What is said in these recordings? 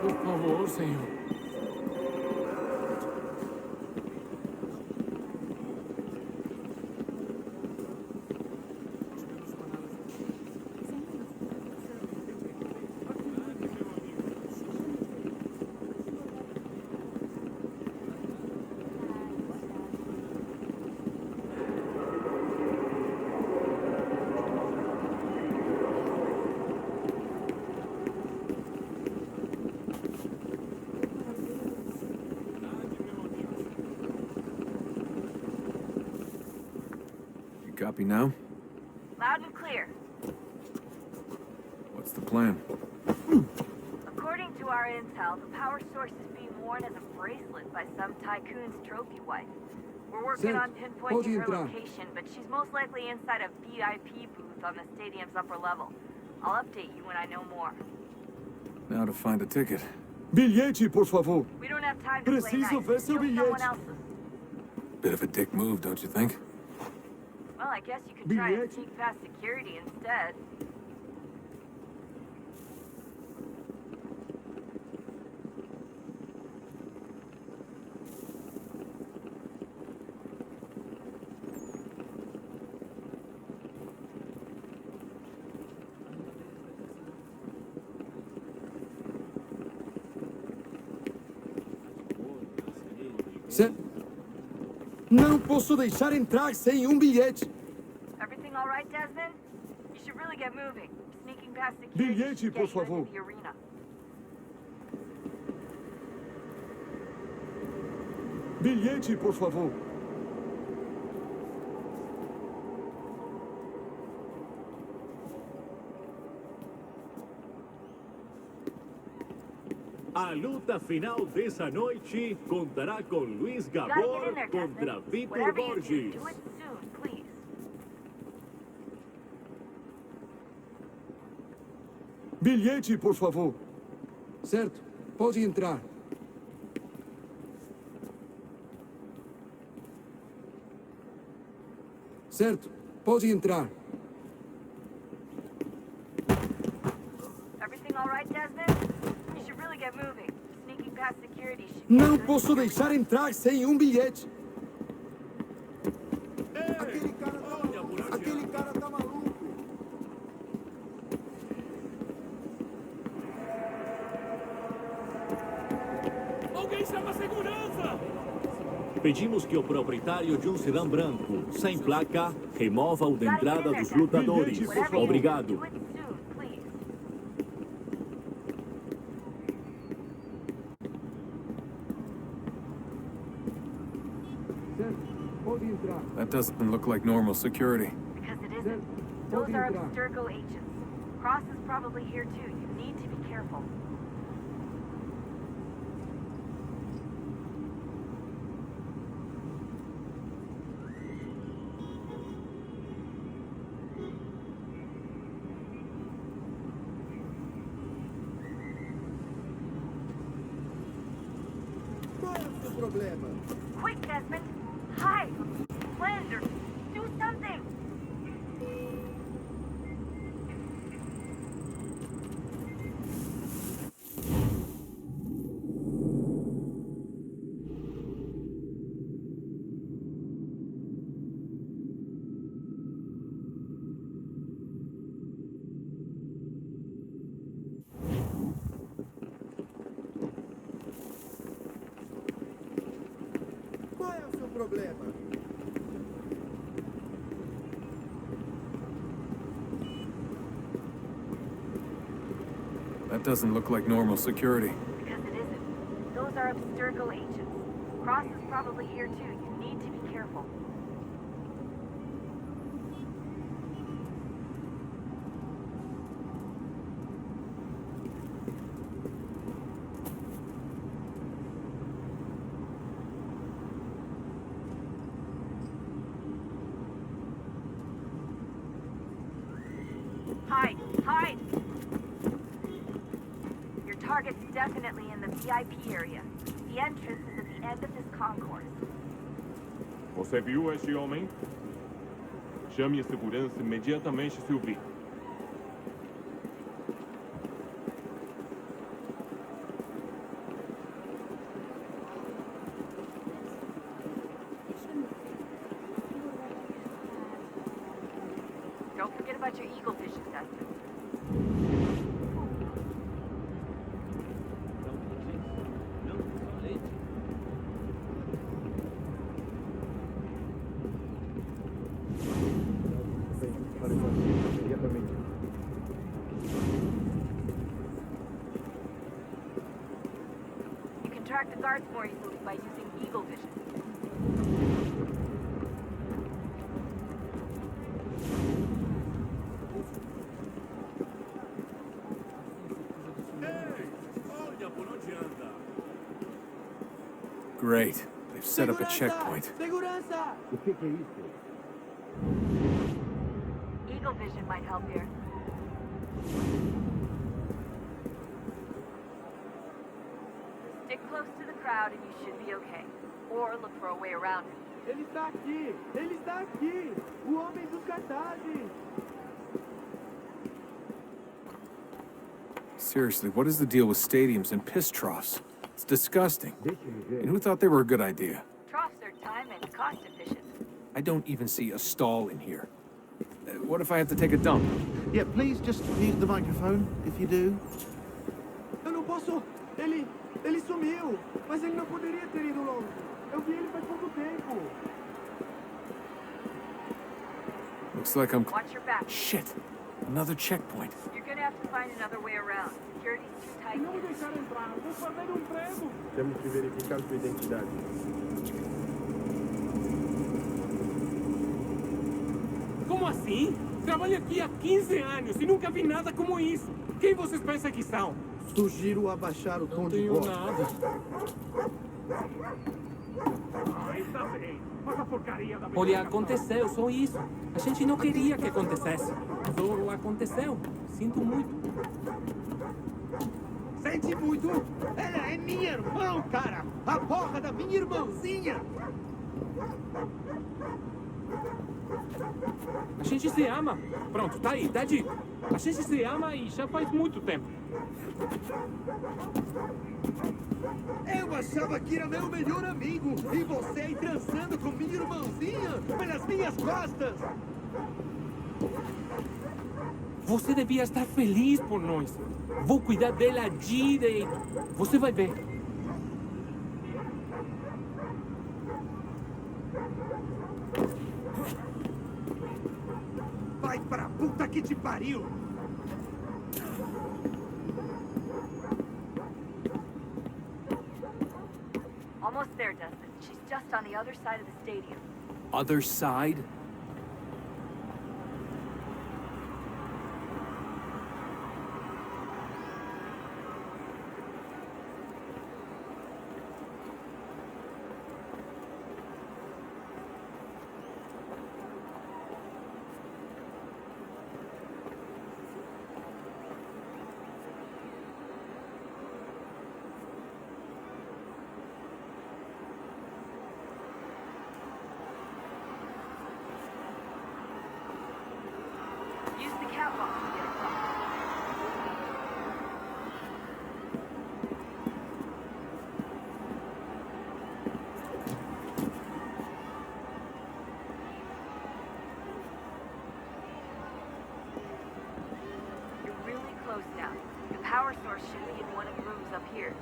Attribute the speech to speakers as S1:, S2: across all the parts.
S1: Por favor, senhor.
S2: Copy now?
S3: Loud and clear.
S2: What's the plan?
S3: According to our intel, the power source is being worn as a bracelet by some tycoon's trophy wife. We're working on pinpointing her location, but she's most likely inside a VIP booth on the stadium's upper level. I'll update you when I know more.
S2: Now to find a ticket.
S4: Bilhete, por favor.
S3: We don't have time to play
S4: Preciso
S3: nice.
S4: ver seu
S3: Kill
S4: bilhete.
S3: someone else's.
S2: Bit of a dick move, don't you think?
S3: Well, I guess you could try and
S4: Bilhete.
S3: sneak past security instead.
S4: Não posso deixar entrar sem bilhete.
S3: Everything all right, Desmond? You should really get moving. Sneaking past security
S4: Bilhete,
S3: should
S4: por
S3: get you
S4: favor.
S3: into the arena.
S4: Bilhete, por favor.
S5: A luta final dessa noite contará com Luiz
S3: You gotta get
S5: Gabor
S3: in there,
S5: contra
S3: Desmond.
S5: Vitor
S3: Whatever you do,
S5: Borges.
S3: do it soon, please.
S4: Bilhete, por favor. Certo, pode entrar. Certo, pode entrar.
S3: Everything all right, Desmond? You should really get moving. Sneaking past security should get
S4: Não
S3: you into
S4: posso
S3: the
S4: deixar
S3: arena.
S4: entrar sem bilhete.
S5: Olha por aqui.
S4: Aquele cara tá maluco.
S1: Alguém chama a segurança!
S5: Pedimos que o proprietário de um sedã branco, sem placa, remova o da
S3: Gotta get
S5: entrada
S3: in there,
S5: dos
S3: Desmond.
S5: lutadores.
S3: Whatever you do,
S5: Obrigado.
S3: do it soon, please.
S4: Certo, pode entrar.
S2: That doesn't look like normal security.
S3: Because it isn't. Those are Abstergo agents. Cross is probably here too. You need to be careful.
S4: Qual é o seu problema?
S3: Quick, Desmond! Hide! Flander! Do something!
S4: Qual é o seu problema?
S2: That doesn't look like normal security.
S3: Because it isn't. Those are Abstergo agents. Cross is probably here too. You need to be careful. Hide! Hide! Your target's definitely in the VIP area. The entrance is at the end of this concourse.
S6: Você viu este homem? Chame a segurança imediatamente se o vir.
S3: about your eagle vision tested? You can track the guards more easily by using eagle vision.
S1: Olha por onde anda.
S2: Great. They've set up a checkpoint.
S4: Segurança!
S7: O que é isso?
S3: Eagle vision might help here. Stick close to the crowd and you should be okay. Or look for a way around it.
S4: Ele está aqui! Ele está aqui! O homem dos cartazes!
S2: Seriously, what is the deal with stadiums and piss troughs? It's disgusting.
S7: Deixa-me ver.
S2: And who thought they were a good idea?
S3: Troughs are time and cost efficient.
S2: I don't even see a stall in here. What if I have to take a dump?
S8: Yeah, please just mute the microphone if you do.
S4: Eu não posso... Ele sumiu! Mas ele não poderia ter ido longe. Eu vi ele faz pouco tempo.
S2: Looks like I'm...
S3: Watch your back.
S2: Shit! Another checkpoint.
S3: You're gonna have to find another way around. Security's too tight.
S1: Se não me deixar entrar, eu vou perder o emprego.
S7: Temos que verificar sua identidade.
S1: Como assim? Trabalho aqui há 15 anos e nunca vi nada como isso. Quem vocês pensam que são?
S4: Sugiro abaixar o tom
S1: Não
S4: de
S1: tenho
S4: voz.
S1: nada. Está bem. Mas a porcaria da...
S9: Olha, aconteceu, só isso. A gente não queria que acontecesse. Só aconteceu. Sinto muito.
S4: Sente muito? Ela é minha irmã, cara! A porra da minha irmãzinha!
S1: A gente se ama. Pronto, tá aí, tá dito. A gente se ama e já faz muito tempo.
S4: Eu achava que era meu melhor amigo! E você aí transando com minha irmãzinha pelas minhas costas!
S1: Você devia estar feliz por nós. Vou cuidar dela direito. Você vai ver.
S4: Vai pra puta que te pariu!
S3: Almost there, Dustin. She's just on the other side of the stadium.
S2: Other side?
S3: Use the catwalk to get across. You're really close now. The power source should be in one of the rooms up here.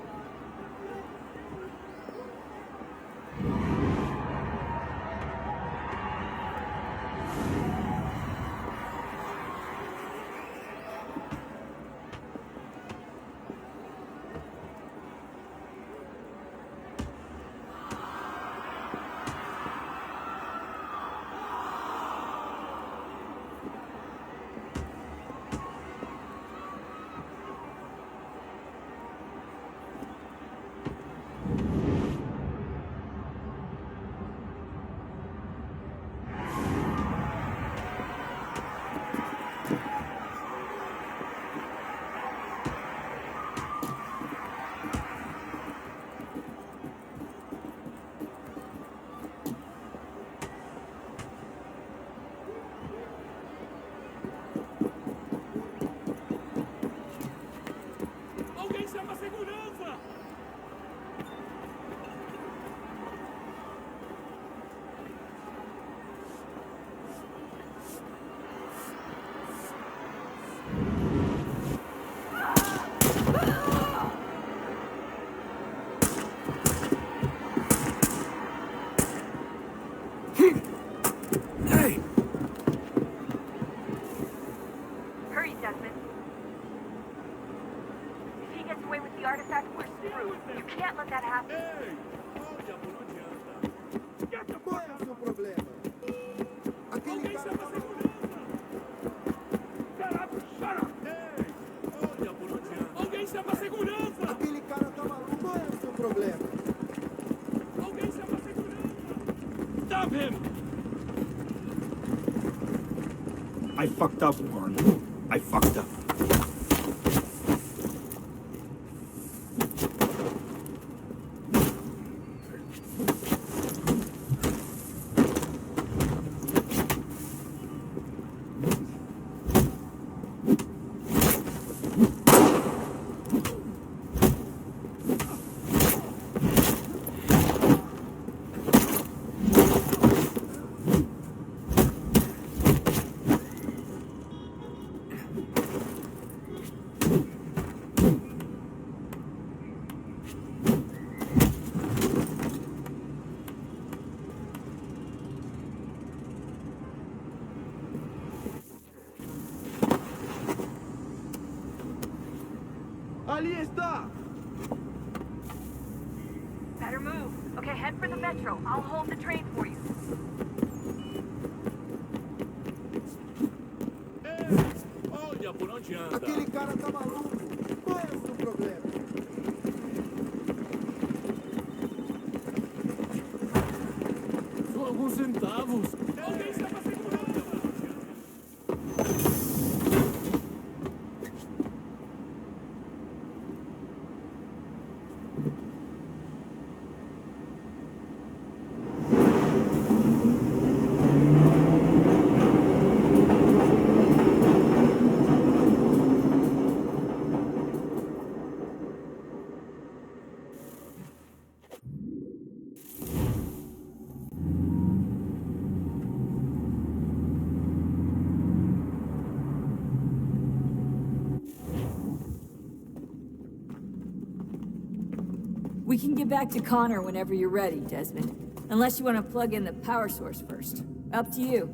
S10: I fucked up, Warren. I fucked up.
S4: Ali está!
S3: Better move. Okay, head for the metro. I'll hold the train for you.
S5: Olha por onde anda.
S4: Aquele cara tá maluco. Qual é o seu problema?
S1: Só alguns centavos. Alguém estava segurando.
S11: We can get back to Connor whenever you're ready, Desmond. Unless you want to plug in the power source first. Up to you.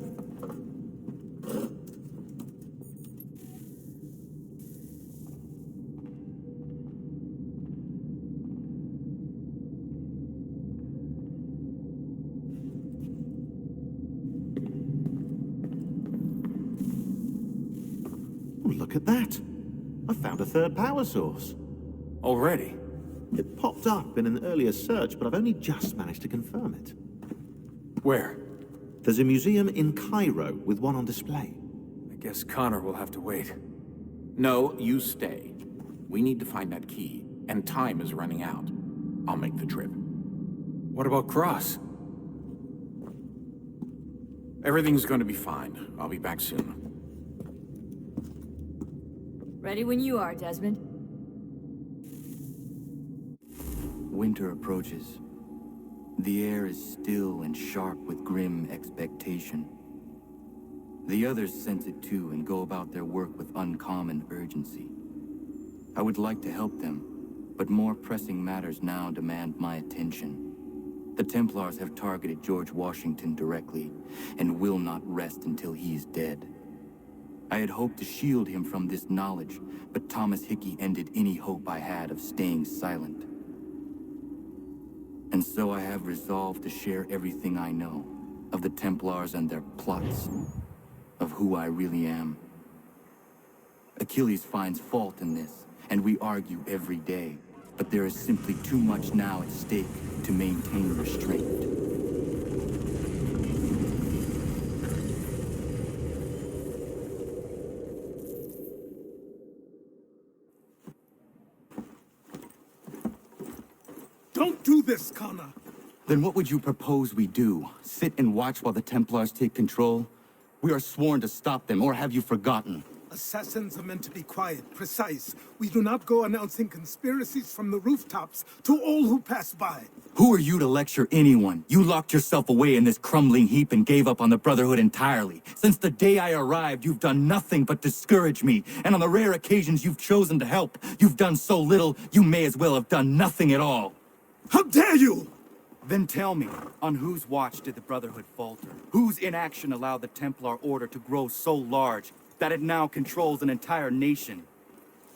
S8: Oh, look at that. I found a third power source.
S2: Already?
S8: It popped up in an earlier search, but I've only just managed to confirm it.
S2: Where?
S8: There's a museum in Cairo with one on display.
S2: I guess Connor will have to wait.
S12: No, you stay. We need to find that key, and time is running out. I'll make the trip.
S2: What about Cross?
S12: Everything's going to be fine. I'll be back soon.
S11: Ready when you are, Desmond.
S13: Winter approaches. The air is still and sharp with grim expectation. The others sense it too and go about their work with uncommon urgency. I would like to help them, but more pressing matters now demand my attention. The Templars have targeted George Washington directly, and will not rest until he is dead. I had hoped to shield him from this knowledge, but Thomas Hickey ended any hope I had of staying silent. And so I have resolved to share everything I know of the Templars and their plots, of who I really am. Achilles finds fault in this, and we argue every day, but there is simply too much now at stake to maintain restraint.
S4: Don't do this, Connor!
S13: Then what would you propose we do? Sit and watch while the Templars take control? We are sworn to stop them, or have you forgotten?
S4: Assassins are meant to be quiet, precise. We do not go announcing conspiracies from the rooftops to all who pass by.
S13: Who are you to lecture anyone? You locked yourself away in this crumbling heap and gave up on the Brotherhood entirely. Since the day I arrived, you've done nothing but discourage me. And on the rare occasions you've chosen to help, you've done so little, you may as well have done nothing at all.
S4: How dare you!
S13: Then tell me, on whose watch did the Brotherhood falter? Whose inaction allowed the Templar Order to grow so large that it now controls an entire nation?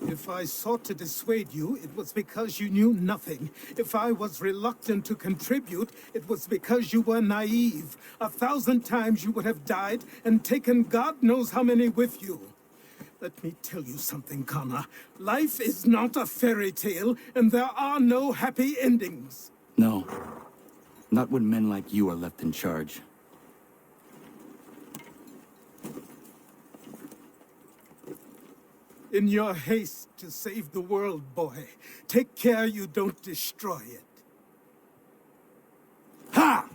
S4: If I sought to dissuade you, it was because you knew nothing. If I was reluctant to contribute, it was because you were naive. 1,000 times you would have died and taken God knows how many with you. Let me tell you something, Connor. Life is not a fairy tale, and there are no happy endings.
S13: No. Not when men like you are left in charge.
S4: In your haste to save the world, boy, take care you don't destroy it. Ha!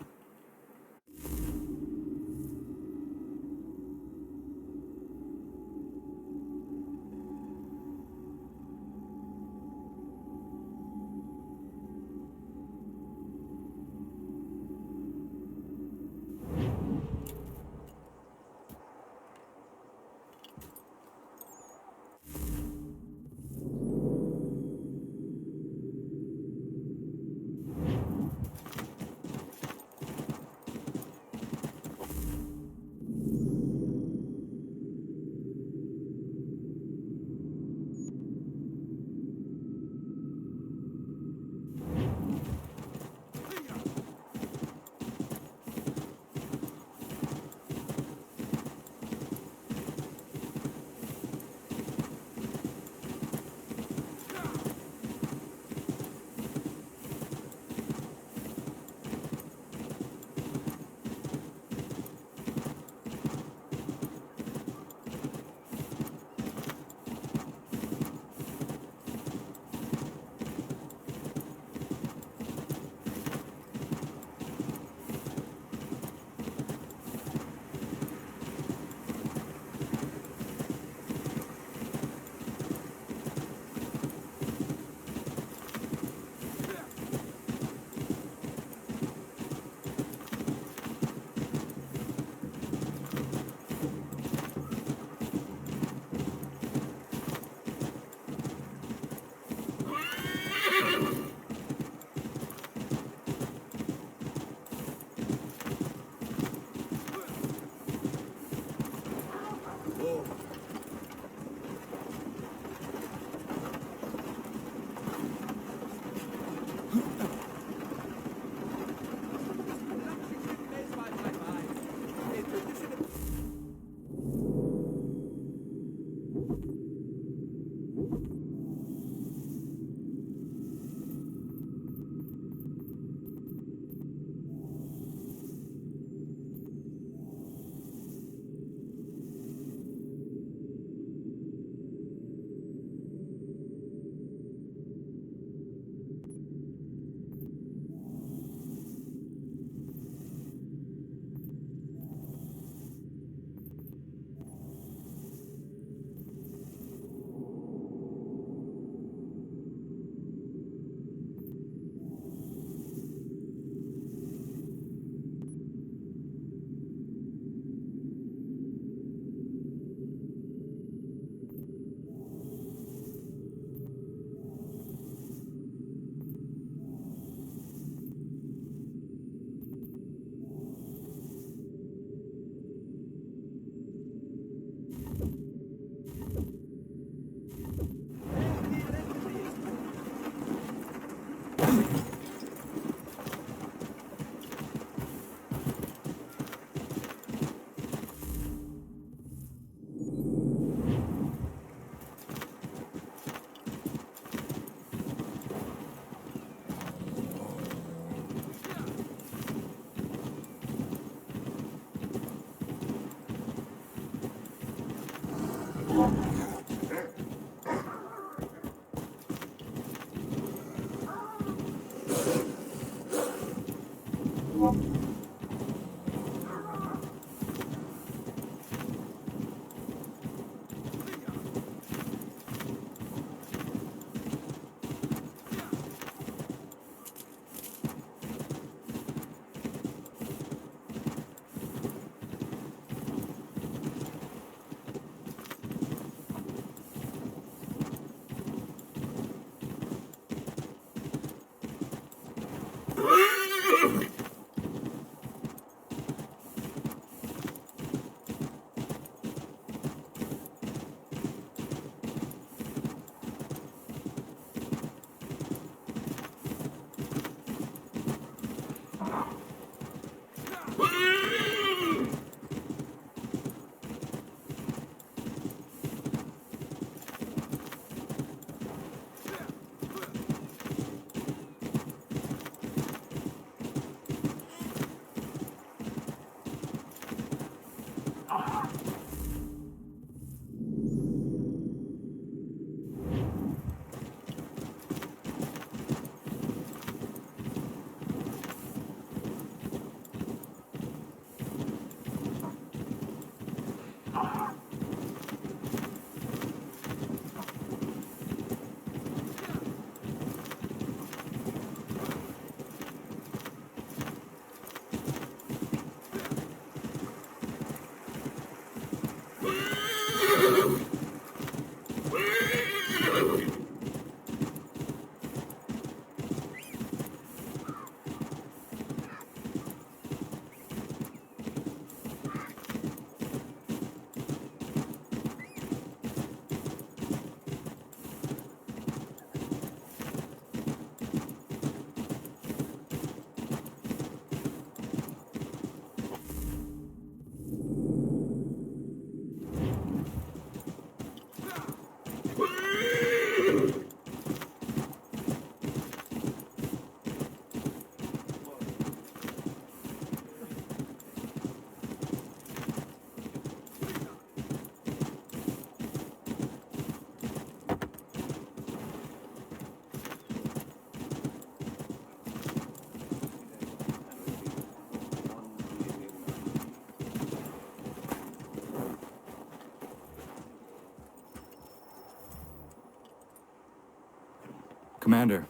S13: Commander.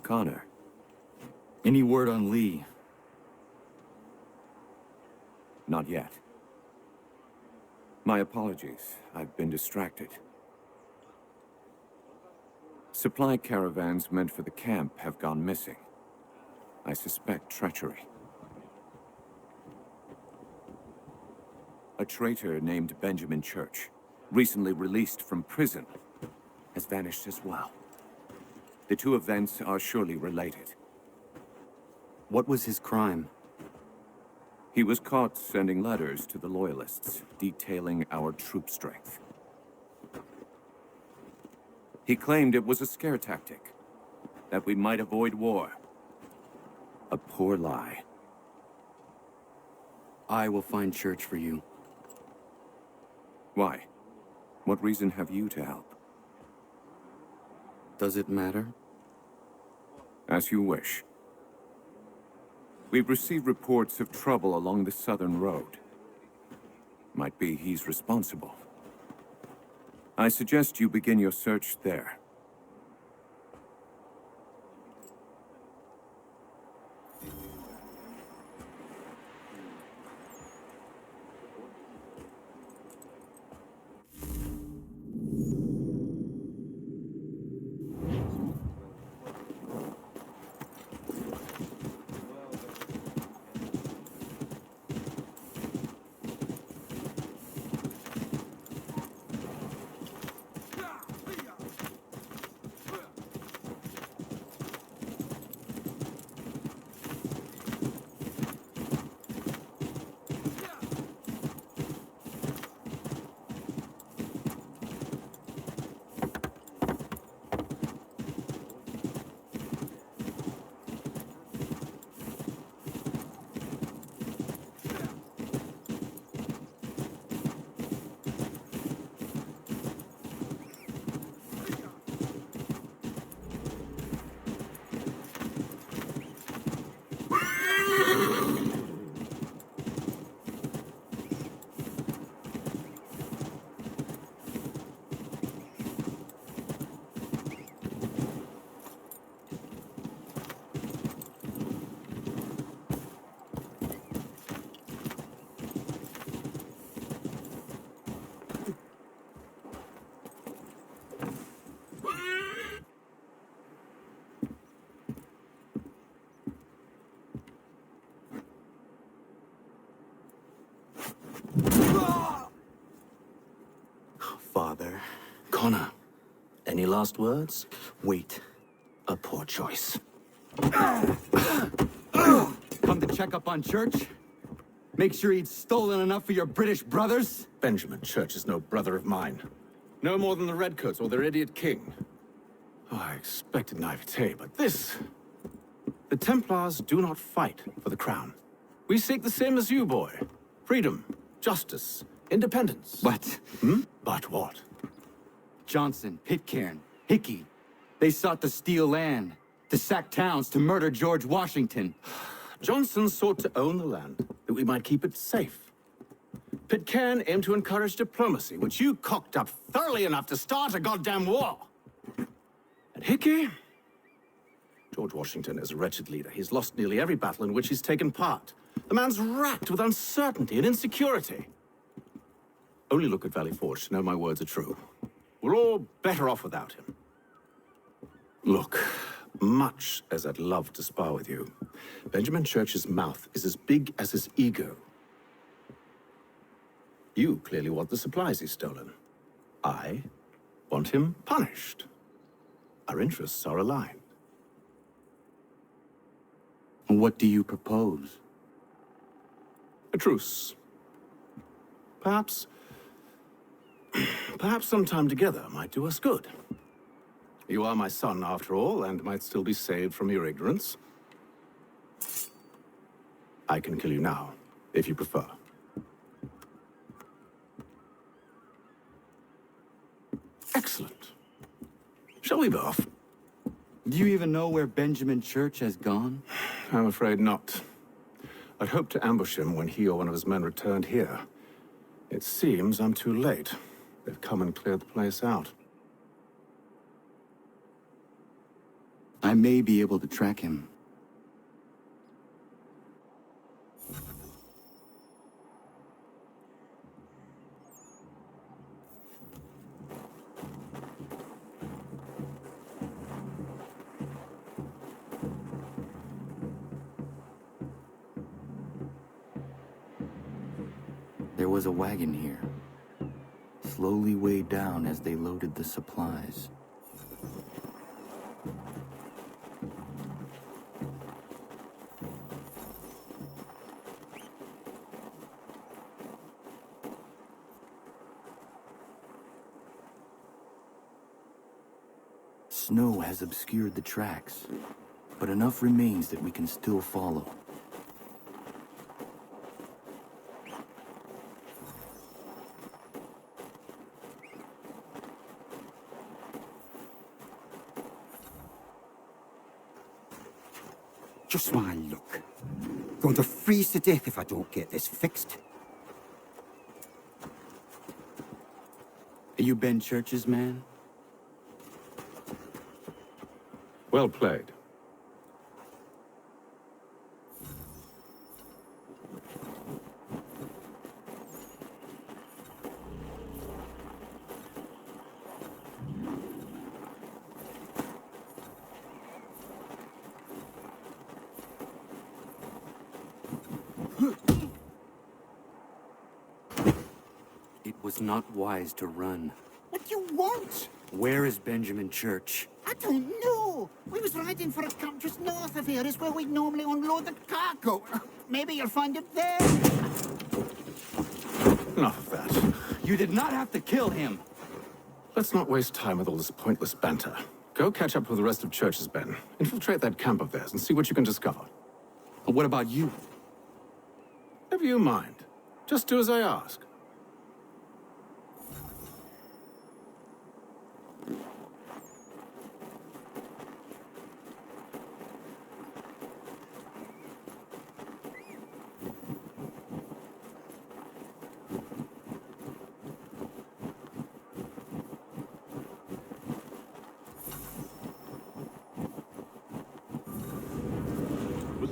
S2: Connor.
S13: Any word on Lee?
S2: Not yet. My apologies. I've been distracted. Supply caravans meant for the camp have gone missing. I suspect treachery. A traitor named Benjamin Church, recently released from prison, has vanished as well. The two events are surely related.
S13: What was his crime?
S2: He was caught sending letters to the Loyalists, detailing our troop strength. He claimed it was a scare tactic, that we might avoid war. A poor lie.
S13: I will find Church for you.
S2: Why? What reason have you to help?
S13: Does it matter?
S2: As you wish. We've received reports of trouble along the southern road. Might be he's responsible. I suggest you begin your search there.
S10: Father. Connor, any last words? Wait. A poor choice.
S13: Come to check up on Church? Make sure he'd stolen enough for your British brothers?
S10: Benjamin Church is no brother of mine. No more than the Redcoats or their idiot king. Oh, I expected naivete, but this... The Templars do not fight for the crown. We seek the same as you, boy. Freedom, justice, independence.
S13: But...
S10: But what?
S13: Johnson, Pitcairn, Hickey, they sought to steal land, to sack towns, to murder George Washington.
S10: Johnson sought to own the land, that we might keep it safe. Pitcairn aimed to encourage diplomacy, which you cocked up thoroughly enough to start a goddamn war. And Hickey? George Washington is a wretched leader. He's lost nearly every battle in which he's taken part. The man's racked with uncertainty and insecurity. Only look at Valley Forge to know my words are true. We're all better off without him. Look, much as I'd love to spar with you, Benjamin Church's mouth is as big as his ego. You clearly want the supplies he's stolen. I want him punished. Our interests are aligned.
S13: What do you propose?
S10: A truce. Perhaps some time together might do us good. You are my son, after all, and might still be saved from your ignorance. I can kill you now, if you prefer. Excellent. Shall we be off?
S13: Do you even know where Benjamin Church has gone?
S10: I'm afraid not. I'd hoped to ambush him when he or one of his men returned here. It seems I'm too late. They've come and cleared the place out.
S13: I may be able to track him. There was a wagon here, slowly weighed down as they loaded the supplies. Snow has obscured the tracks, but enough remains that we can still follow.
S14: Just my luck. Going to freeze to death if I don't get this fixed.
S13: Are you Ben Church's man?
S10: Well played.
S13: It was not wise to run.
S14: What do you want?
S13: Where is Benjamin Church?
S14: I don't know. We was riding for a camp just north of here. Is where we'd normally unload the cargo. Maybe you'll find it there.
S10: Enough of that.
S13: You did not have to kill him.
S10: Let's not waste time with all this pointless banter. Go catch up with the rest of Church's men. Infiltrate that camp of theirs and see what you can discover.
S13: And what about you?
S10: Never you mind. Just do as I ask.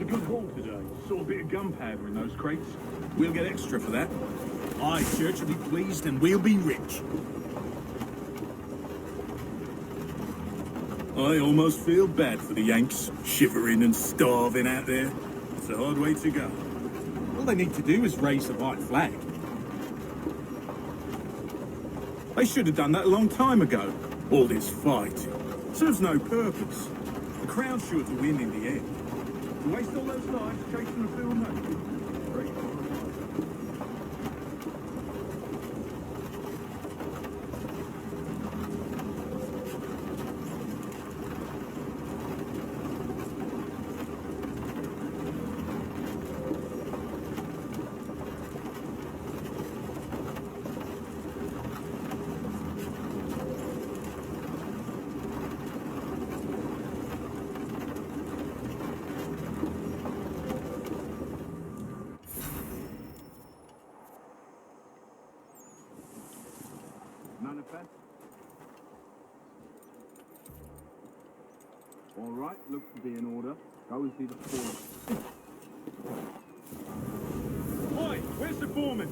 S15: Good haul today. Saw a bit of gunpowder in those crates. We'll get extra for that. Aye, Church will be pleased and we'll be rich. I almost feel bad for the Yanks, shivering and starving out there. It's a hard way to go. All they need to do is raise the white flag. They should have done that a long time ago. All this fighting serves no purpose. The Crown's sure to win in the end. To waste all those lives chasing a field naked. manifest? All right, looks to be in order. Go and see the foreman. Oi, where's the foreman?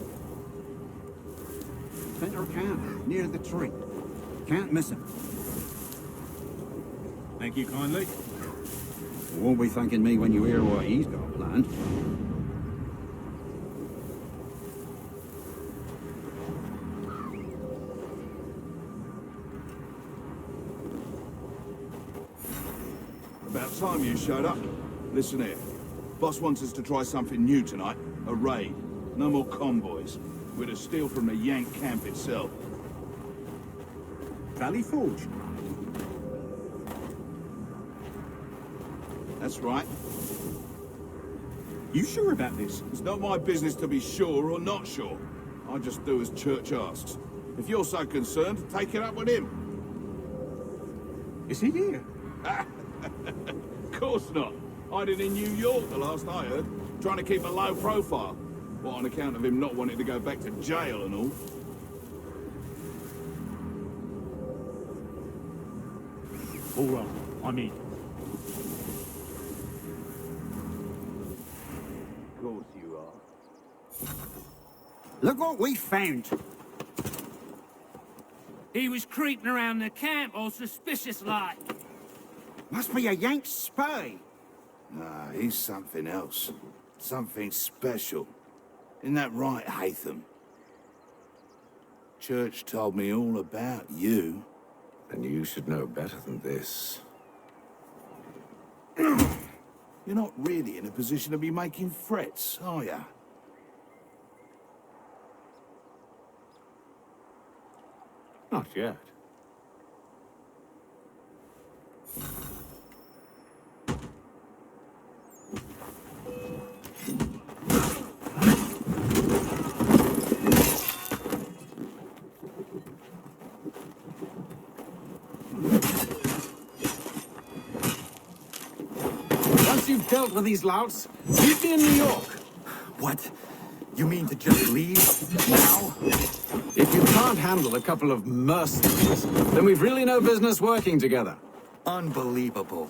S16: Center camp, near the tree. Can't miss him.
S15: Thank you kindly.
S16: You won't be thanking me when you hear what he's got planned.
S17: About time you showed up. Listen here. Boss wants us to try something new tonight. A raid. No more convoys. We're to steal from the Yank camp itself.
S15: Valley Forge?
S17: That's right.
S15: You sure about this?
S17: It's not my business to be sure or not sure. I just do as Church asks. If you're so concerned, take it up with him.
S15: Is he here?
S17: Of course not. Hiding in New York, the last I heard. Trying to keep a low profile. What, on account of him not wanting to go back to jail and all?
S15: All right, I'm in.
S17: Of course you are.
S16: Look what we found.
S9: He was creeping around the camp all suspicious-like.
S16: Must be a Yank spy.
S17: Nah, he's something else. Something special. Isn't that right, Hatham? Church told me all about you.
S2: And you should know better than this.
S17: You're not really in a position to be making threats, are ya?
S10: Not yet. Once you've dealt with these louts, meet me in New York.
S13: What? You mean to just leave now?
S10: If you can't handle a couple of mercenaries, then we've really no business working together.
S13: Unbelievable.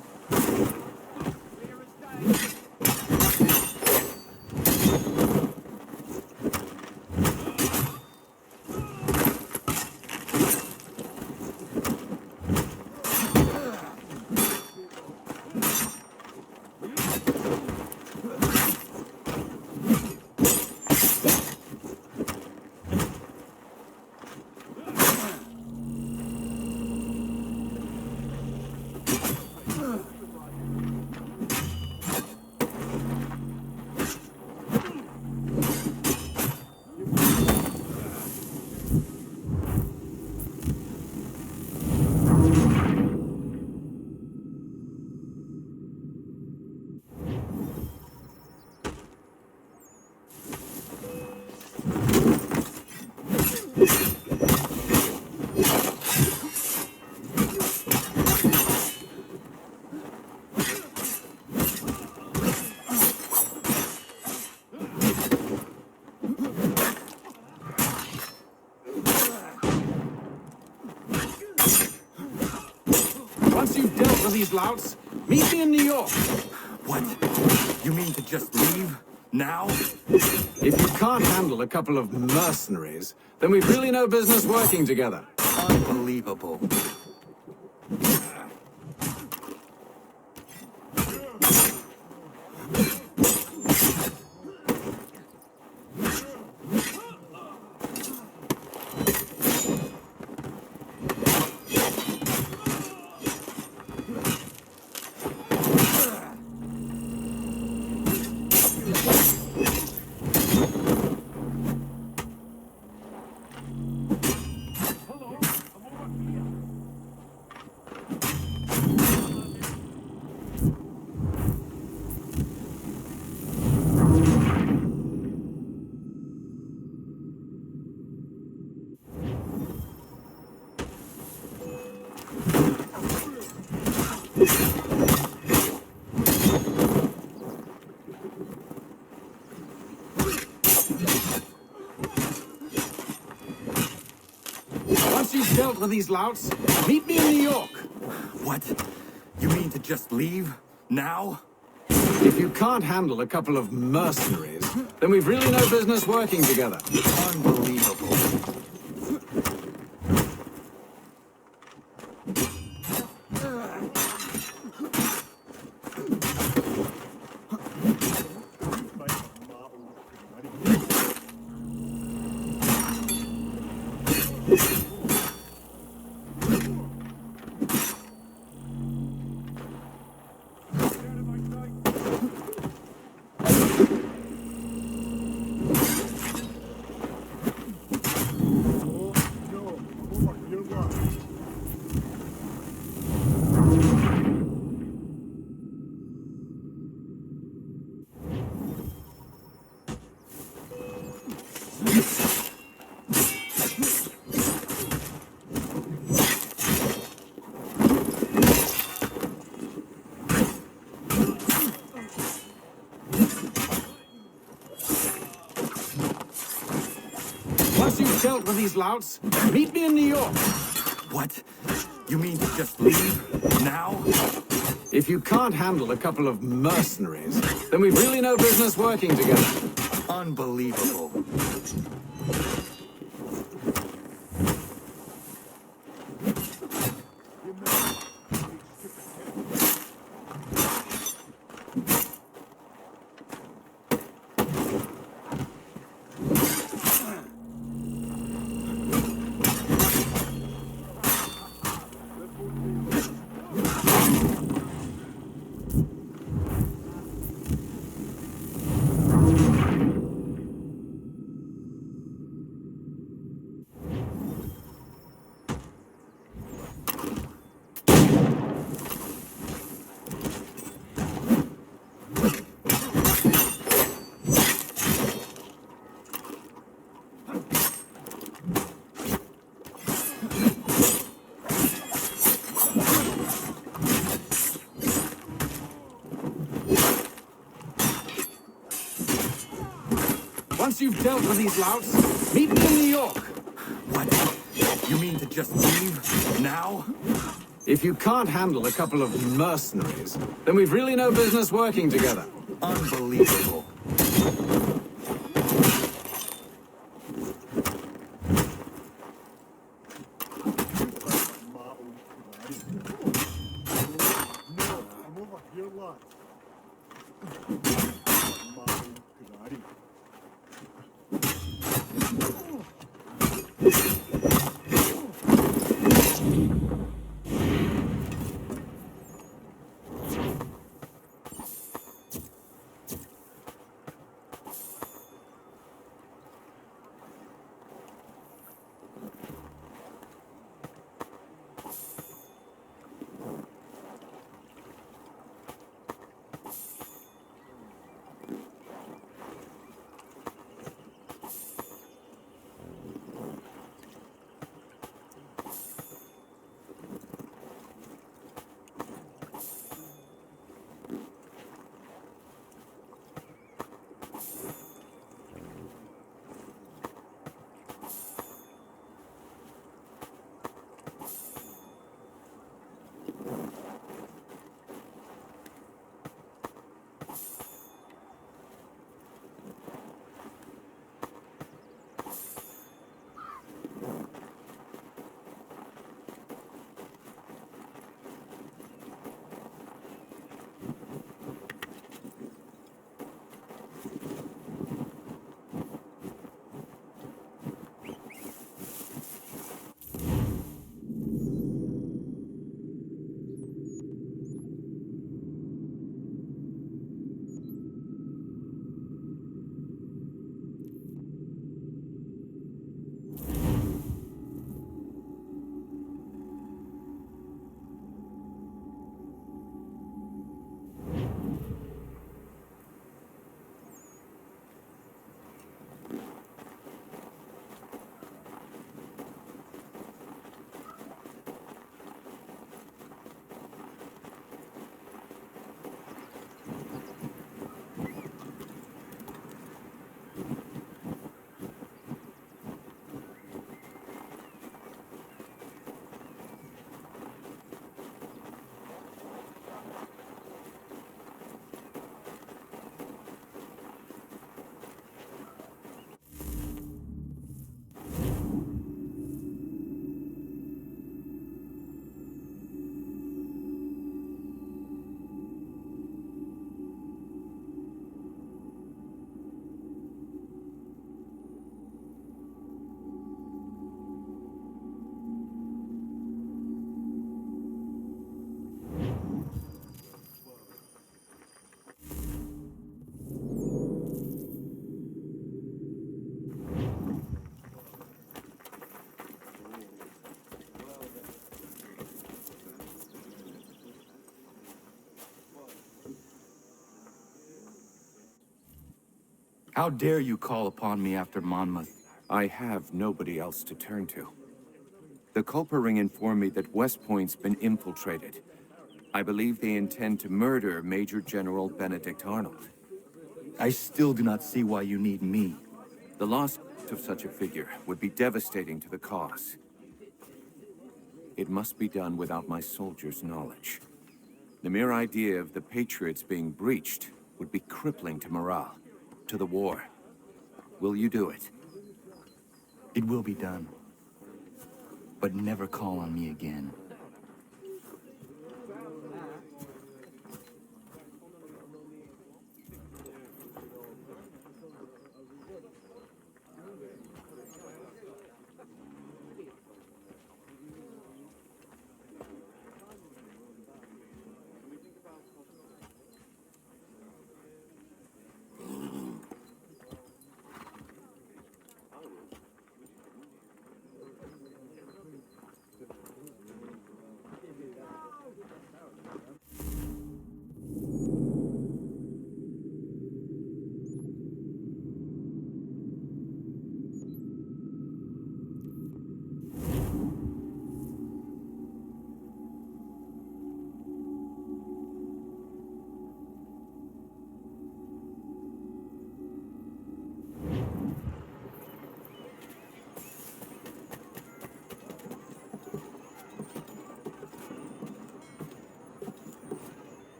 S10: Once you've dealt with these louts, meet me in New York.
S13: What? You mean to just leave now?
S10: If you can't handle a couple of mercenaries, then we've really no business working together.
S13: Unbelievable.
S10: dealt with these louts, meet me in New York.
S13: What? You mean to just leave? Now?
S10: If you can't handle a couple of mercenaries, then we've really no business working together.
S13: Unbelievable.
S10: Once you've dealt with these louts, meet me in New York.
S13: What? You mean to just leave? Now?
S10: If you can't handle a couple of mercenaries, then we've really no business working together.
S13: Unbelievable.
S10: Once you've dealt with these louts, meet me in New York.
S13: What? You mean to just leave? Now?
S10: If you can't handle a couple of mercenaries, then we've really no business working together.
S13: Unbelievable. How dare you call upon me after Monmouth?
S2: I have nobody else to turn to. The Culper Ring informed me that West Point's been infiltrated. I believe they intend to murder Major General Benedict Arnold.
S13: I still do not see why you need me.
S2: The loss of such a figure would be devastating to the cause. It must be done without my soldiers' knowledge. The mere idea of the Patriots being breached would be crippling to morale, to the war. Will you do it?
S13: It will be done. But never call on me again.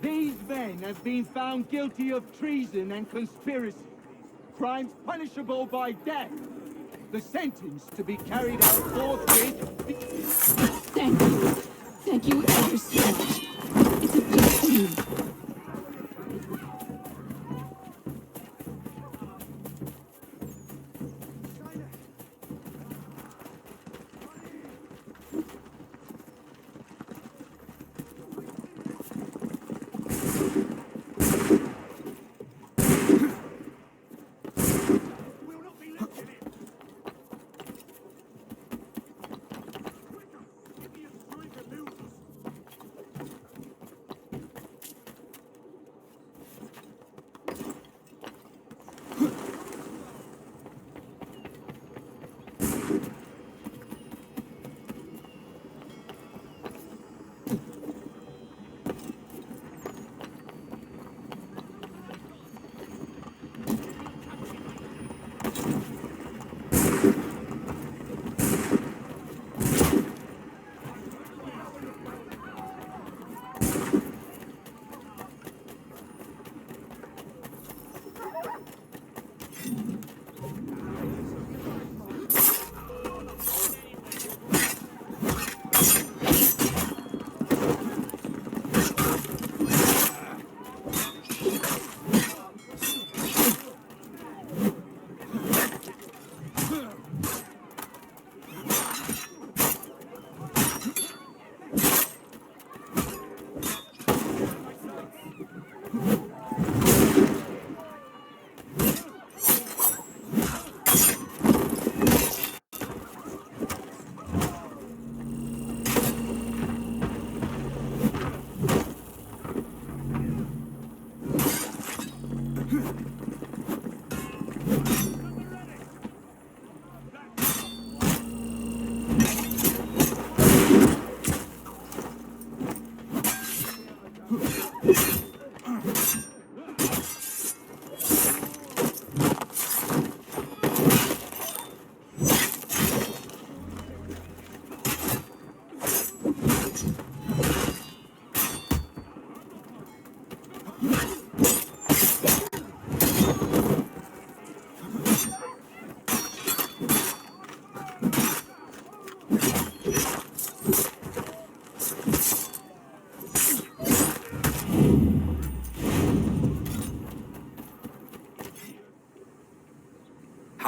S18: These men have been found guilty of treason and conspiracy, crimes punishable by death. The sentence to be carried out forthwith.
S19: Thank you. Thank you ever so much. It's a big deal.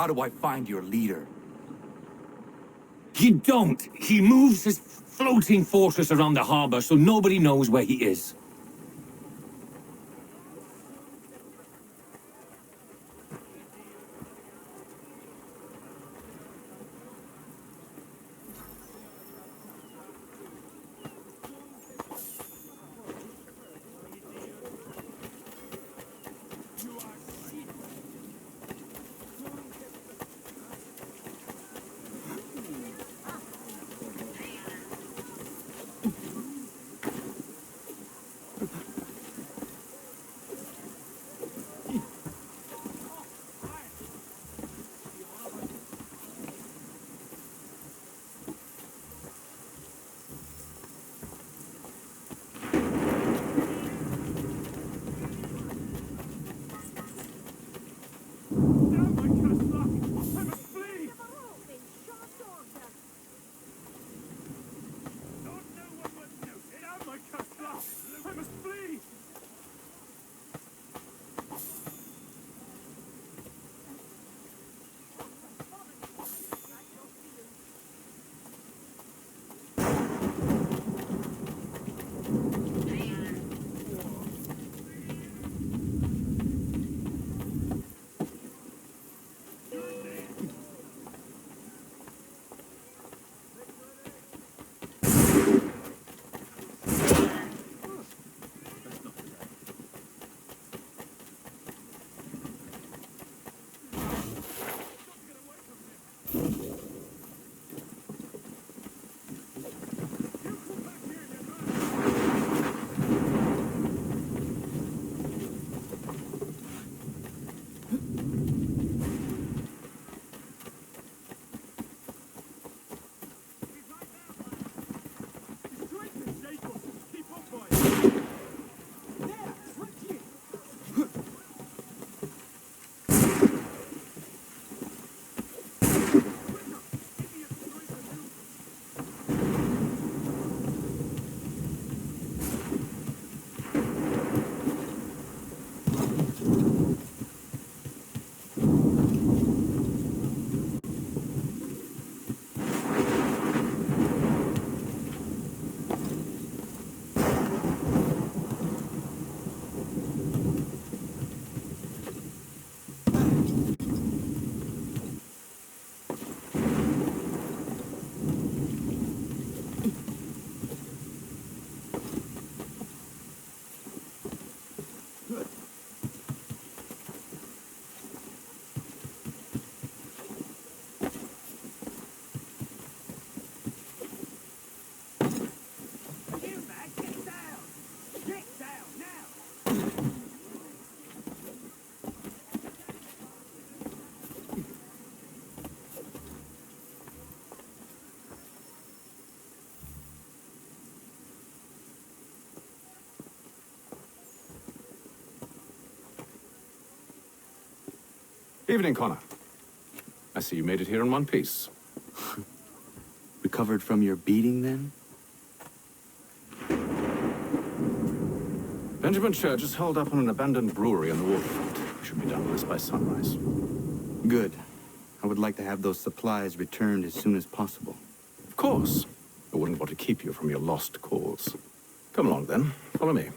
S20: How do I find your leader?
S1: You don't. He moves his floating fortress around the harbor so nobody knows where he is.
S10: Evening, Connor. I see you made it here in one piece.
S13: Recovered from your beating, then?
S10: Benjamin Church is held up on an abandoned brewery on the waterfront. We should be done with this by sunrise.
S13: Good. I would like to have those supplies returned as soon as possible.
S10: Of course. I wouldn't want to keep you from your lost cause. Come along, then. Follow me.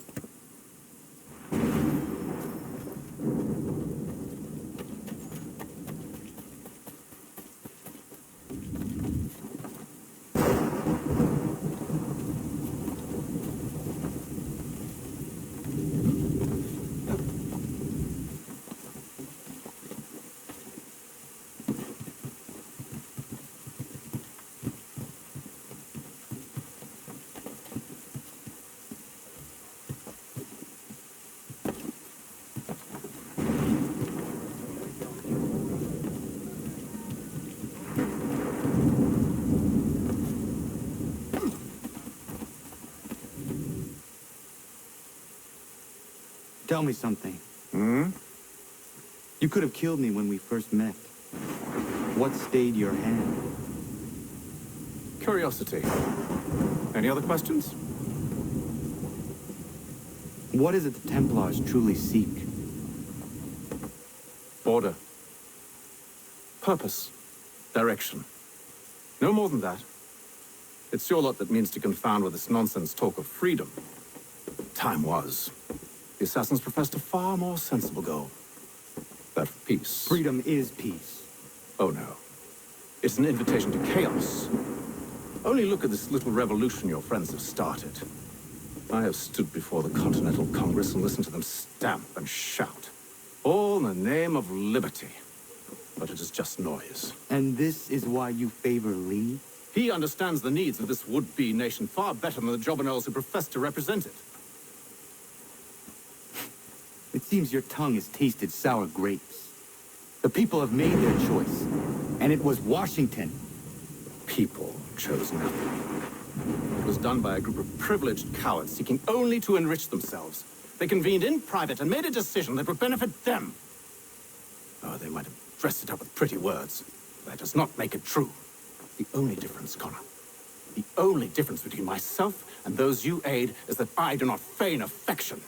S13: Tell me something.
S2: Hmm?
S13: You could have killed me when we first met. What stayed your hand?
S10: Curiosity. Any other questions?
S13: What is it the Templars truly seek?
S10: Order. Purpose. Direction. No more than that. It's your lot that means to confound with this nonsense talk of freedom. Time was. The assassins professed a far more sensible goal. That of peace.
S13: Freedom is peace.
S10: Oh no. It's an invitation to chaos. Only look at this little revolution your friends have started. I have stood before the Continental Congress and listened to them stamp and shout. All in the name of liberty. But it is just noise.
S13: And this is why you favor Lee?
S10: He understands the needs of this would-be nation far better than the jobberknolls who profess to represent it.
S13: It seems your tongue has tasted sour grapes. The people have made their choice, and it was Washington.
S10: People chose nothing. It was done by a group of privileged cowards seeking only to enrich themselves. They convened in private and made a decision that would benefit them. Oh, they might have dressed it up with pretty words, but that does not make it true. The only difference, Connor, the only difference between myself and those you aid is that I do not feign affection.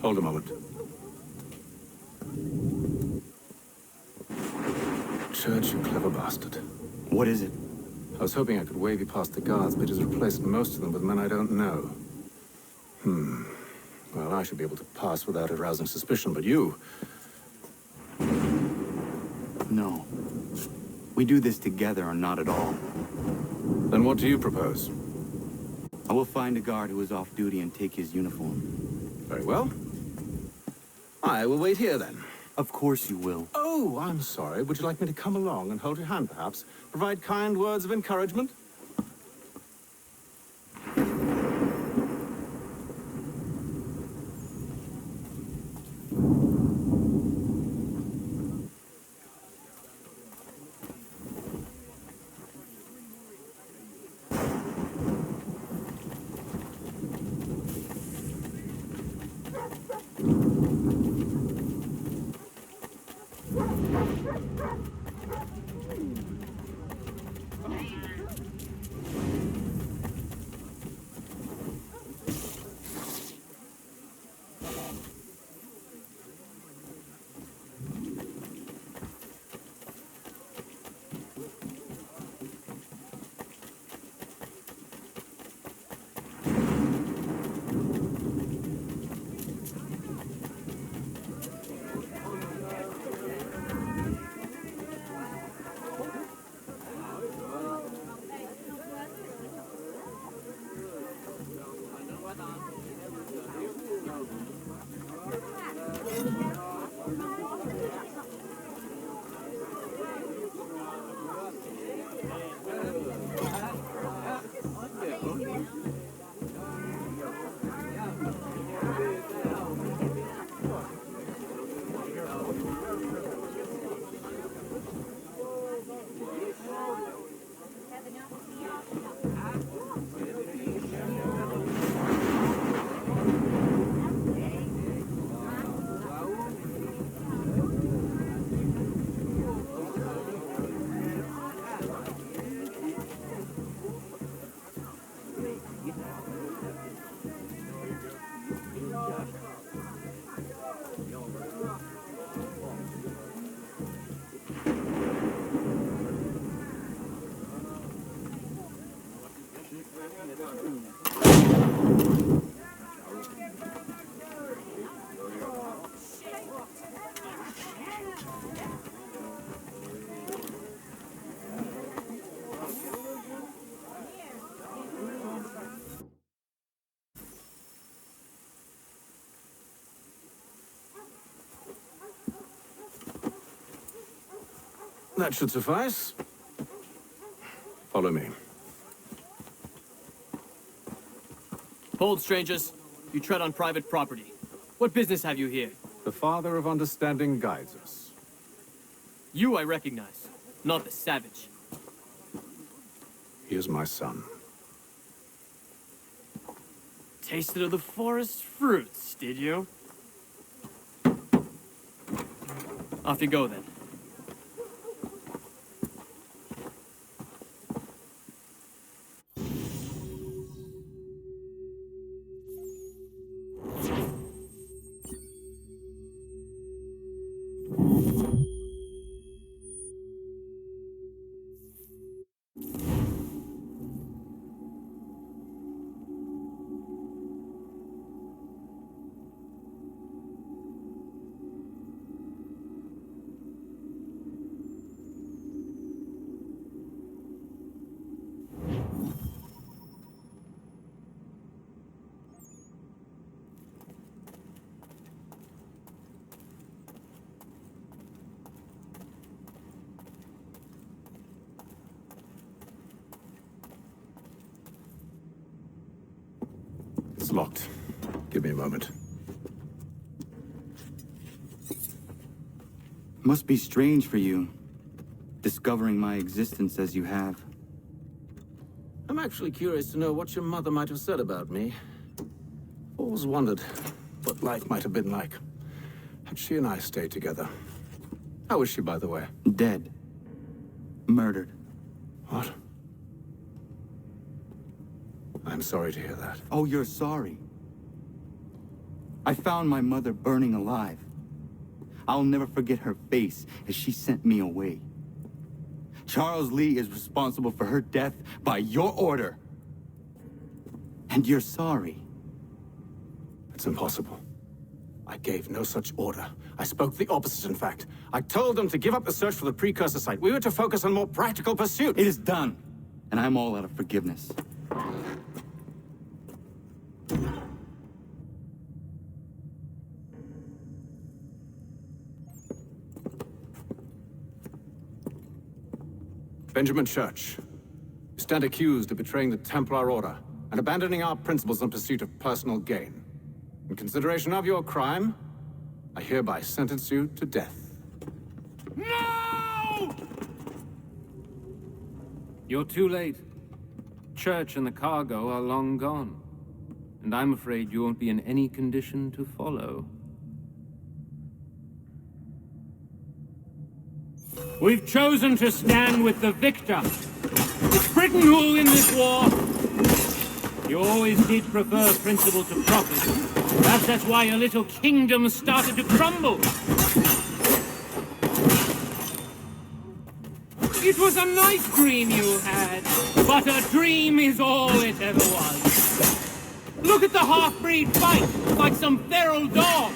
S10: Hold a moment. Church, you clever bastard.
S13: What is it?
S10: I was hoping I could wave you past the guards, but he's replaced most of them with men I don't know. Well, I should be able to pass without arousing suspicion, but you...
S13: No. We do this together or not at all.
S10: Then what do you propose?
S13: I will find a guard who is off duty and take his uniform.
S10: Very well. I will wait here, then.
S13: Of course you will.
S10: Oh, I'm sorry. Would you like me to come along and hold your hand, perhaps? Provide kind words of encouragement? That should suffice. Follow me.
S21: Hold, strangers. You tread on private property. What business have you here?
S10: The Father of Understanding guides us.
S21: You I recognize, not the savage.
S10: He is my son.
S21: Tasted of the forest fruits, did you? Off you go, then.
S10: It's locked. Give me a moment.
S13: Must be strange for you, discovering my existence as you have.
S10: I'm actually curious to know what your mother might have said about me. Always wondered what life might have been like had she and I stayed together. How is she, by the way?
S13: Dead. Murdered.
S10: What? I'm sorry to hear that.
S13: Oh, you're sorry. I found my mother burning alive. I'll never forget her face as she sent me away. Charles Lee is responsible for her death by your order. And you're sorry.
S10: It's impossible. I gave no such order. I spoke the opposite, in fact. I told them to give up the search for the precursor site. We were to focus on more practical pursuit.
S13: It is done, and I'm all out of forgiveness.
S10: Benjamin Church, you stand accused of betraying the Templar Order and abandoning our principles in pursuit of personal gain. In consideration of your crime, I hereby sentence you to death.
S9: No! You're too late. Church and the cargo are long gone. And I'm afraid you won't be in any condition to follow. We've chosen to stand with the victor. It's Britain who will win this war. You always did prefer principle to profit. Perhaps that's why your little kingdom started to crumble. It was a nice dream you had, but a dream is all it ever was. Look at the half-breed fight, like some feral dog.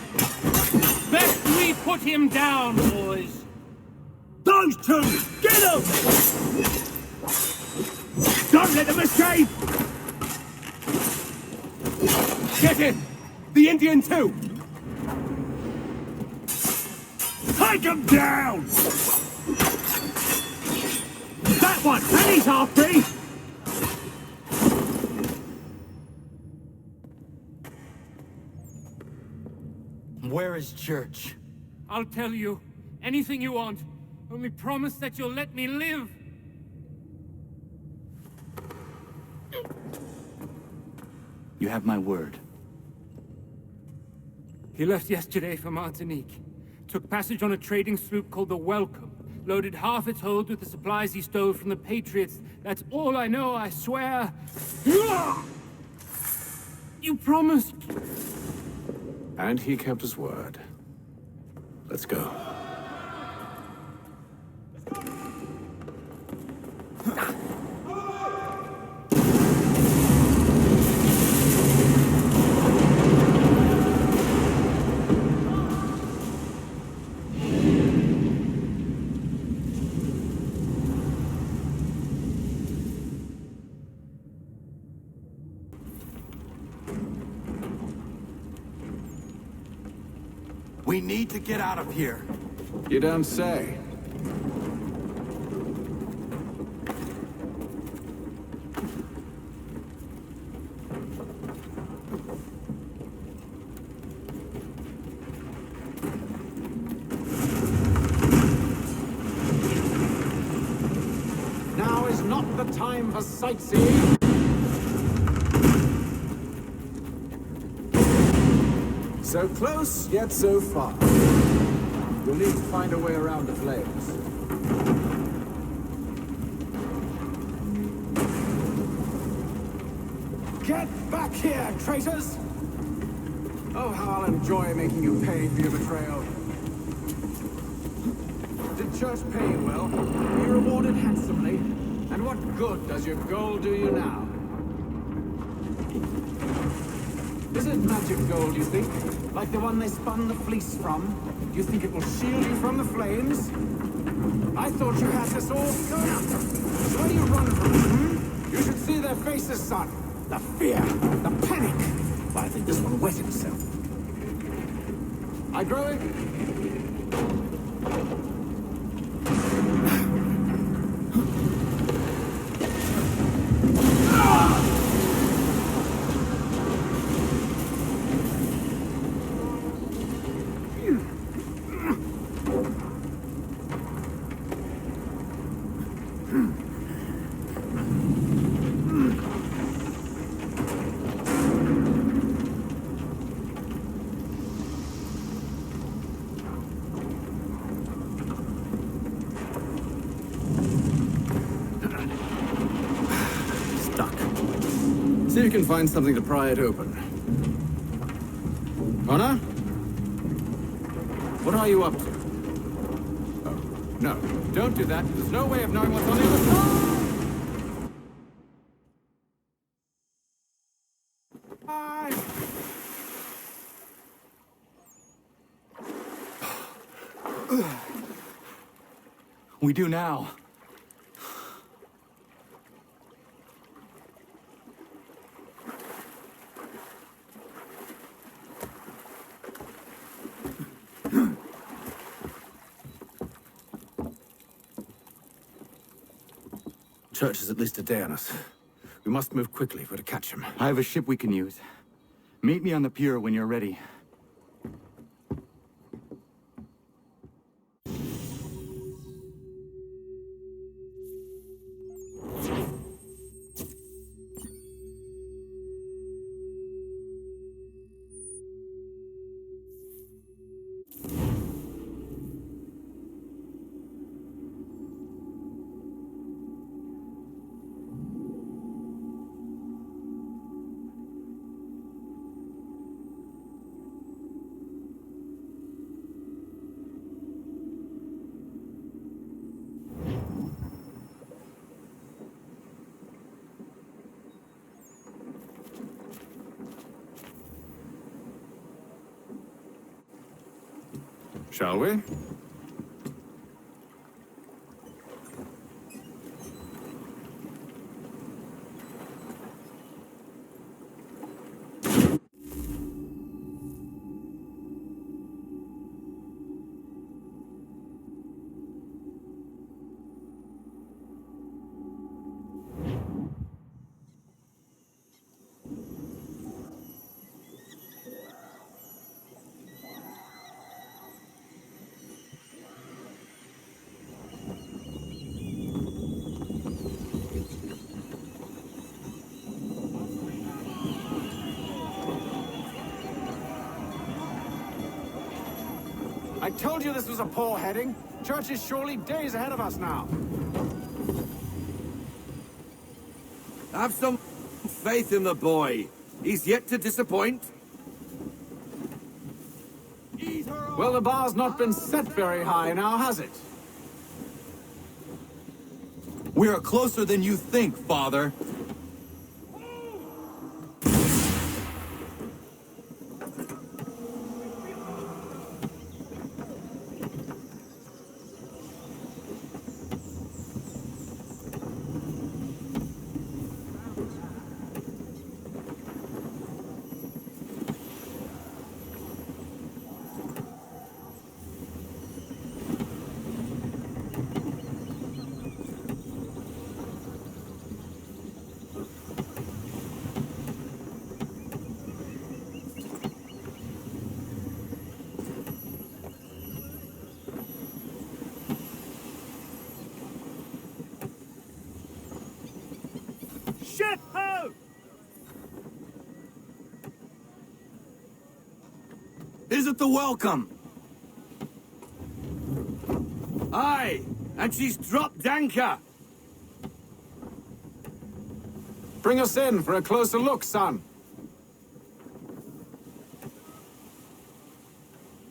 S9: Best we put him down, boys.
S1: Those two! Get them! Don't let them escape! Get him! The Indian too! Take him down! That one! And he's half-breed!
S13: Where is Church?
S9: I'll tell you. Anything you want. Only promise that you'll let me live.
S13: You have my word.
S9: He left yesterday for Martinique. Took passage on a trading sloop called the Welcome. Loaded half its hold with the supplies he stole from the Patriots. That's all I know, I swear. You promised.
S10: And he kept his word. Let's go.
S13: We need to get out of here.
S10: You don't say. not the time for sightseeing.
S6: So close, yet so far. We'll need to find a way around the flames.
S10: Get back here, traitors! Oh, how I'll enjoy making you pay for your betrayal. Did church pay you well? Were you rewarded handsomely? And what good does your gold do you now? Is it magic gold, you think? Like the one they spun the fleece from? You think it will shield you from the flames? I thought you had this all sewn up. So why do you run from it, hmm? You should see their faces, son. The fear, the panic. Well, I think this one wet himself. I grow it. See if you can find something to pry it open. Honor? What are you up to? Oh, no. Don't do that. There's no way of knowing what's on the other side.
S20: We do now.
S10: Church is at least a day on us. We must move quickly if we're to catch him.
S13: I have a ship we can use. Meet me on the pier when you're ready.
S10: Shall we? I told you this was a poor heading. Church is surely days ahead of us now.
S20: Have some faith in the boy. He's yet to disappoint.
S10: Well, the bar's not been set very high now, has it?
S20: We are closer than you think, Father. Ship-ho! Is it the welcome? Aye, and she's dropped anchor.
S6: Bring us in for a closer look, son.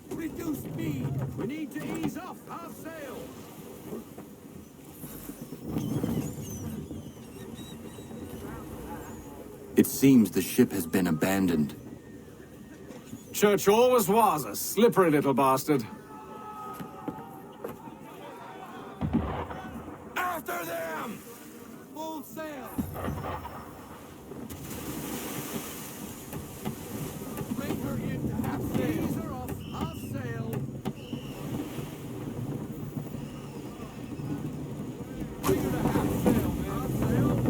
S20: Reduce speed. We need to ease off half sail.
S13: It seems the ship has been abandoned.
S6: Church always was a slippery little bastard.
S20: After them! Full sail! Bring her into half sail. Ease her off half sail. Bring her to half sail, man. Half sail.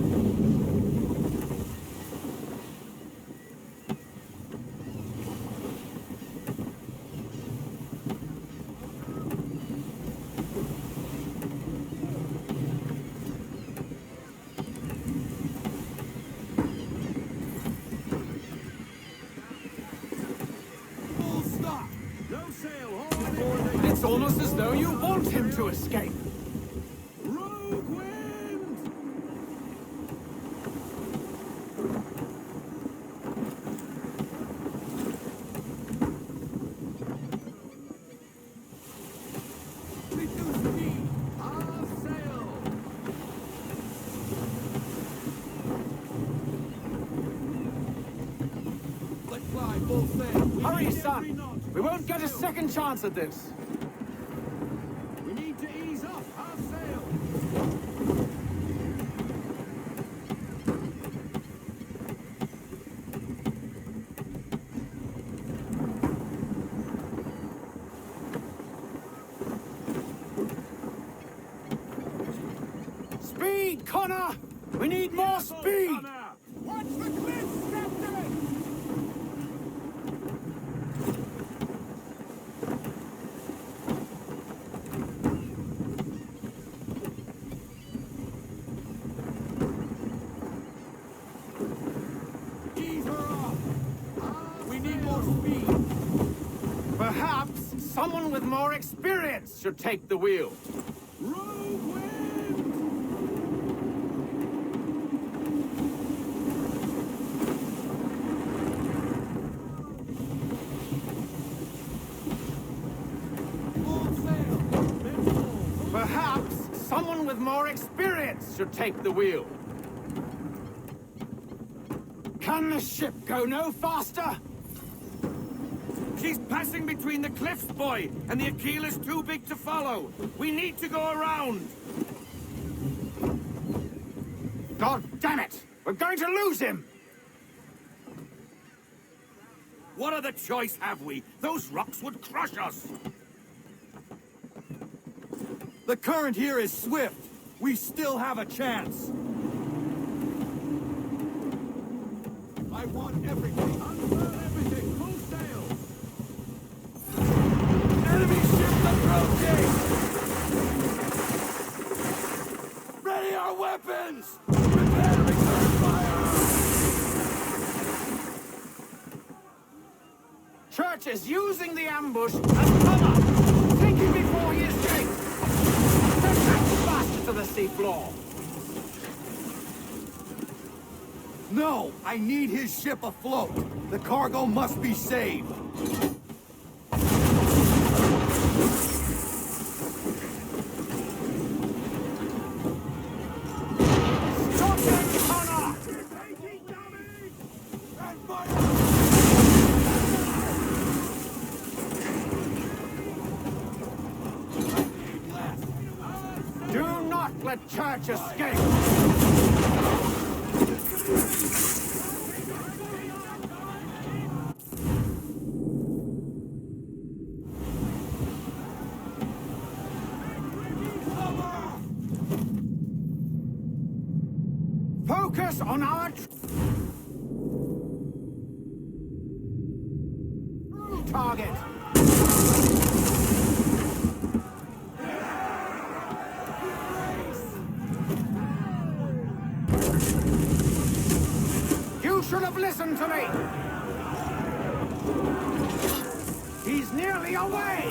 S6: It's almost as though you want him to escape.
S20: Rogue wind! Reduce speed! Half sail! Let's fly full sail!
S6: Hurry, son! We won't get a second chance at this.
S20: We need to ease off half sail!
S6: Speed, Connor! We need more speed!
S20: Watch the cliffs, Captain! Ease her off! We need more speed!
S6: Perhaps someone with more experience should take the wheel.
S20: Rogue wind! Full sail!
S6: Perhaps someone with more experience should take the wheel. Can the ship go no faster?
S20: She's passing between the cliffs, boy, and the Aquila's too big to follow. We need to go around.
S6: God damn it! We're going to lose him!
S20: What other choice have we? Those rocks would crush us. The current here is swift. We still have a chance. I want everything. Unfurl everything. Full sail. Enemy ship approaching! Ready our weapons! Prepare to return fire!
S6: Church is using the ambush as cover! Thinking before he escapes! They're faster to the seafloor!
S20: No! I need his ship afloat! The cargo must be saved!
S6: Stop them, Connor!
S20: And fire!
S6: Do not let Church escape! Focus on our target. should have listened to me! He's nearly away!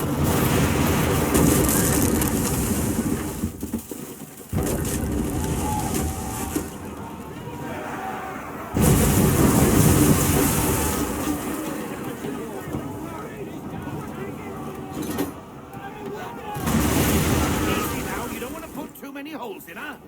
S6: Easy now, you don't want to put too many holes in, huh?